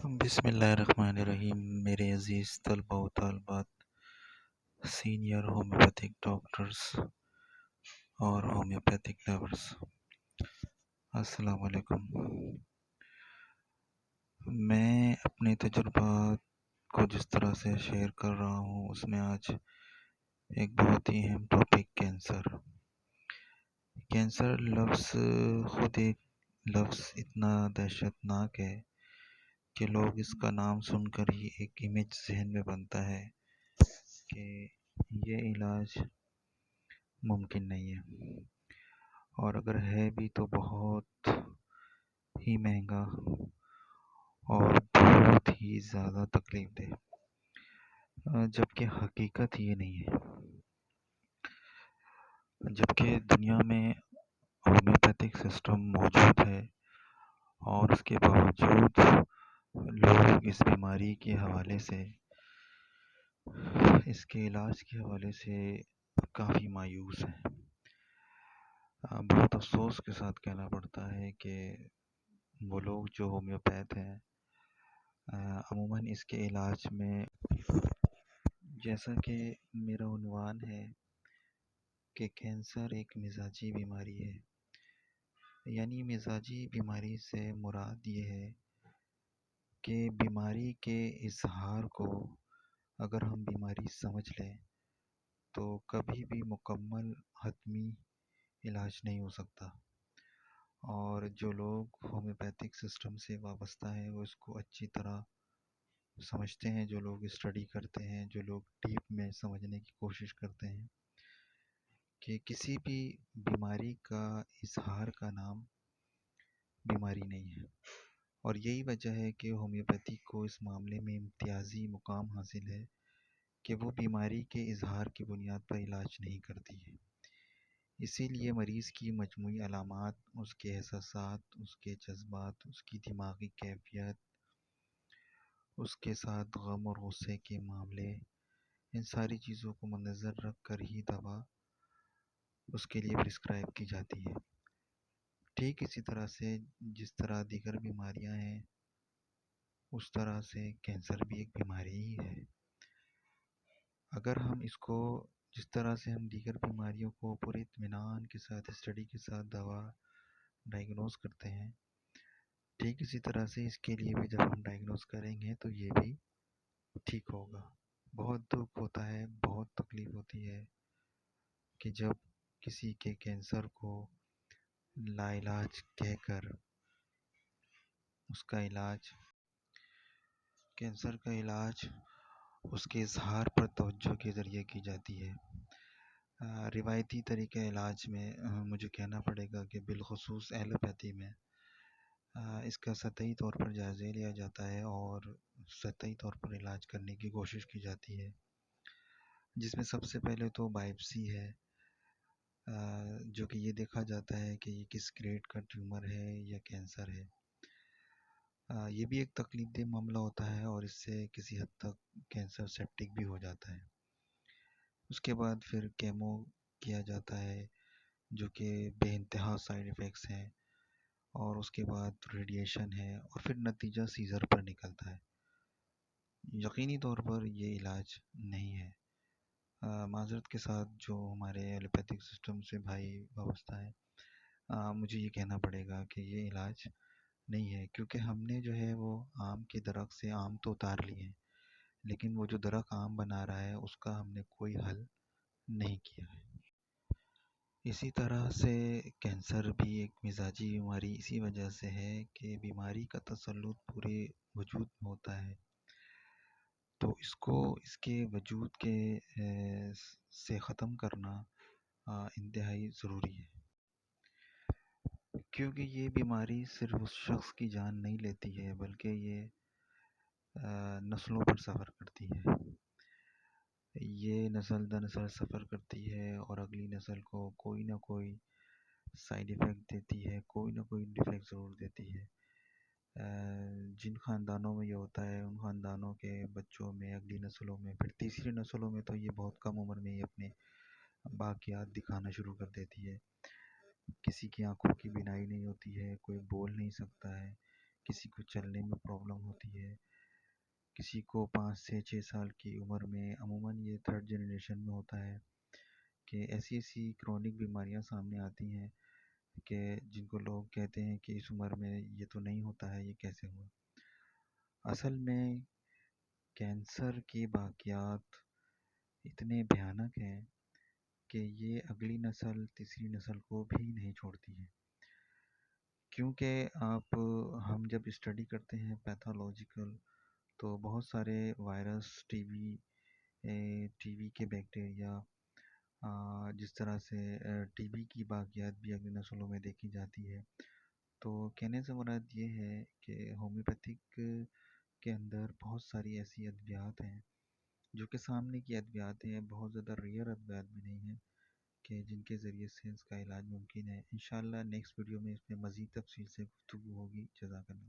بسم اللہ الرحمن الرحیم میرے عزیز طلبہ و طالبات، سینئر ہومیوپیتھک ڈاکٹرز اور ہومیوپیتھک لورز، السلام علیکم۔ میں اپنے تجربات کو جس طرح سے شیئر کر رہا ہوں اس میں آج ایک بہت ہی اہم ٹاپک کینسر لفظ خود ایک لفظ اتنا دہشت ناک ہے کہ لوگ اس کا نام سن کر ہی ایک امیج ذہن میں بنتا ہے کہ یہ علاج ممکن نہیں ہے، اور اگر ہے بھی تو بہت ہی مہنگا اور بہت ہی زیادہ تکلیف دہ، جبکہ حقیقت یہ نہیں ہے۔ جبکہ دنیا میں ہومیوپیتھک سسٹم موجود ہے اور اس کے باوجود لوگ اس بیماری کے حوالے سے، اس کے علاج کے حوالے سے کافی مایوس ہیں۔ بہت افسوس کے ساتھ کہنا پڑتا ہے کہ وہ لوگ جو ہومیوپیتھ ہیں عموماً اس کے علاج میں، جیسا کہ میرا عنوان ہے کہ کینسر ایک مزاجی بیماری ہے، یعنی مزاجی بیماری سے مراد یہ ہے کہ بیماری کے اظہار کو اگر ہم بیماری سمجھ لیں تو کبھی بھی مکمل حتمی علاج نہیں ہو سکتا، اور جو لوگ ہومیوپیتھک سسٹم سے وابستہ ہیں وہ اس کو اچھی طرح سمجھتے ہیں۔ جو لوگ اسٹڈی کرتے ہیں، جو لوگ ڈیپ میں سمجھنے کی کوشش کرتے ہیں کہ کسی بھی بیماری کا اظہار کا نام بیماری نہیں ہے، اور یہی وجہ ہے کہ ہومیوپیتھی کو اس معاملے میں امتیازی مقام حاصل ہے کہ وہ بیماری کے اظہار کی بنیاد پر علاج نہیں کرتی ہے۔ اسی لیے مریض کی مجموعی علامات، اس کے احساسات، اس کے جذبات، اس کی دماغی کیفیت، اس کے ساتھ غم اور غصے کے معاملے، ان ساری چیزوں کو مدنظر رکھ کر ہی دوا اس کے لیے پرسکرائب کی جاتی ہے۔ ٹھیک اسی طرح سے جس طرح دیگر بیماریاں ہیں، اس طرح سے کینسر بھی ایک بیماری ہی ہے۔ اگر ہم اس کو، جس طرح سے ہم دیگر بیماریوں کو پورے اطمینان کے ساتھ، اسٹڈی کے ساتھ دوا ڈائگنوز کرتے ہیں، ٹھیک اسی طرح سے اس کے لیے بھی جب ہم ڈائگنوز کریں گے تو یہ بھی ٹھیک ہوگا۔ بہت دکھ ہوتا ہے، بہت تکلیف ہوتی ہے کہ جب کسی کے کینسر کو لا علاج کہہ کر اس کا علاج، کینسر کا علاج اس کے اظہار پر توجہ کے ذریعے کی جاتی ہے۔ روایتی طریقہ علاج میں مجھے کہنا پڑے گا کہ بالخصوص ایلوپیتھی میں اس کا سطحی طور پر جائزہ لیا جاتا ہے اور سطحی طور پر علاج کرنے کی کوشش کی جاتی ہے، جس میں سب سے پہلے تو بائپسی ہے، جو کہ یہ دیکھا جاتا ہے کہ یہ کس گریڈ کا ٹیومر ہے یا کینسر ہے۔ یہ بھی ایک تکلیف دہ معاملہ ہوتا ہے اور اس سے کسی حد تک کینسر سیپٹک بھی ہو جاتا ہے۔ اس کے بعد پھر کیمو کیا جاتا ہے جو کہ بے انتہا سائیڈ ایفیکٹس ہیں، اور اس کے بعد ریڈیشن ہے، اور پھر نتیجہ سیزر پر نکلتا ہے۔ یقینی طور پر یہ علاج نہیں ہے۔ معذرت کے ساتھ جو ہمارے ایلوپیتھک سسٹم سے بھائی وابستہ ہیں، مجھے یہ کہنا پڑے گا کہ یہ علاج نہیں ہے، کیونکہ ہم نے جو ہے وہ آم کے درخت سے آم تو اتار لیے ہیں، لیکن وہ جو درخت آم بنا رہا ہے اس کا ہم نے کوئی حل نہیں کیا ہے۔ اسی طرح سے کینسر بھی ایک مزاجی بیماری اسی وجہ سے ہے کہ بیماری کا تسلط پورے وجود میں ہوتا ہے، تو اس کو اس کے وجود کے سے ختم کرنا انتہائی ضروری ہے، کیونکہ یہ بیماری صرف اس شخص کی جان نہیں لیتی ہے بلکہ یہ نسلوں پر سفر کرتی ہے۔ یہ نسل در نسل سفر کرتی ہے اور اگلی نسل کو کوئی نہ کوئی سائیڈ ایفیکٹ دیتی ہے، کوئی نہ کوئی ڈیفیکٹ ضرور دیتی ہے۔ جن خاندانوں میں یہ ہوتا ہے ان خاندانوں کے بچوں میں، اگلی نسلوں میں، پھر تیسری نسلوں میں تو یہ بہت کم عمر میں ہی اپنے باقیات دکھانا شروع کر دیتی ہے۔ کسی کی آنکھوں کی بینائی نہیں ہوتی ہے، کوئی بول نہیں سکتا ہے، کسی کو چلنے میں پرابلم ہوتی ہے، کسی کو 5 سے 6 سال کی عمر میں، عموماً یہ تھرڈ جنریشن میں ہوتا ہے کہ ایسی ایسی کرونک بیماریاں سامنے آتی ہیں کہ جن کو لوگ کہتے ہیں کہ اس عمر میں یہ تو نہیں ہوتا ہے، یہ کیسے ہوا؟ اصل میں کینسر کی واقعات اتنے بھیانک ہیں کہ یہ اگلی نسل، تیسری نسل کو بھی نہیں چھوڑتی ہے، کیونکہ ہم جب اسٹڈی کرتے ہیں پیتھولوجیکل، تو بہت سارے وائرس، ٹی وی کے بیکٹیریا، جس طرح سے ٹی بی کی باقیات بھی اگلی نسلوں میں دیکھی جاتی ہے۔ تو کہنے سے مراد یہ ہے کہ ہومیوپیتھک کے اندر بہت ساری ایسی ادویات ہیں جو کہ سامنے کی ادویات ہیں، بہت زیادہ ریئر ادویات بھی نہیں ہیں کہ جن کے ذریعے سے اس کا علاج ممکن ہے۔ انشاءاللہ نیکسٹ ویڈیو میں اس میں مزید تفصیل سے گفتگو ہوگی۔ جزاک اللہ۔